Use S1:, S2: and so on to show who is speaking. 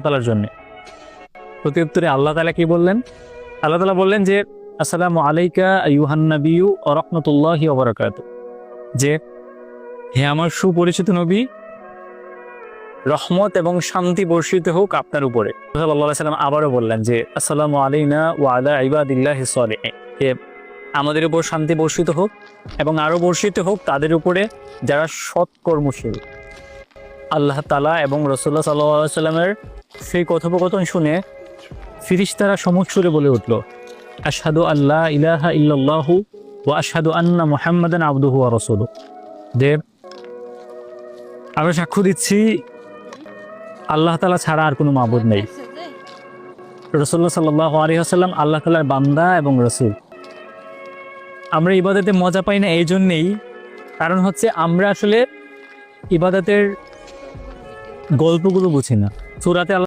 S1: তাআলার জন্য। প্রত্যুত্তরে আল্লাহ তাআলা কি বললেন? আল্লাহ তাআলা বললেন যে আসসালামু আলাইকা আইয়ুহান নাবিয়্যু ওয়া রাহমাতুল্লাহি ওয়া বারাকাতুহু, যে হে আমার সুপরিচিত নবী, রহমত এবং শান্তি বর্ষিত হোক আপনার উপরে। সাল্লাল্লাহু আলাইহি ওয়াসাল্লাম আবারও বললেন যে আসসালামু আলাইনা ওয়া আলা ইবাদিল্লাহিস সালিহিন, যে আমাদের উপর শান্তি বর্ষিত হোক এবং আরও বর্ষিত হোক তাদের উপরে যারা সৎকর্মশীল। আল্লাহ তাআলা এবং রাসূলুল্লাহ সাল্লাল্লাহু আলাইহি ওয়াসাল্লামের সেই কথোপকথন শুনে ফিরিশতারা সমুচ্ছুরে বলে উঠল, আশহাদু আল্লা ইলাহা ইল্লাল্লাহু ওয়া আশহাদু আন্না মুহাম্মাদান আবদুহু ওয়া রাসূলুহু, যে আমরা সাক্ষ্য দিচ্ছি আল্লাহ তাআলা ছাড়া আর কোনো মাবুদ নেই, রাসূলুল্লাহ সাল্লাল্লাহু আলাইহি ওয়াসাল্লাম আল্লাহ তাআলার বান্দা এবং রাসূল। আমরা ইবাদতে মজা পাই না এই জন্যেই, কারণ হচ্ছে আমরা আসলে ইবাদতের গল্পগুলো বুঝি না। সূরাতে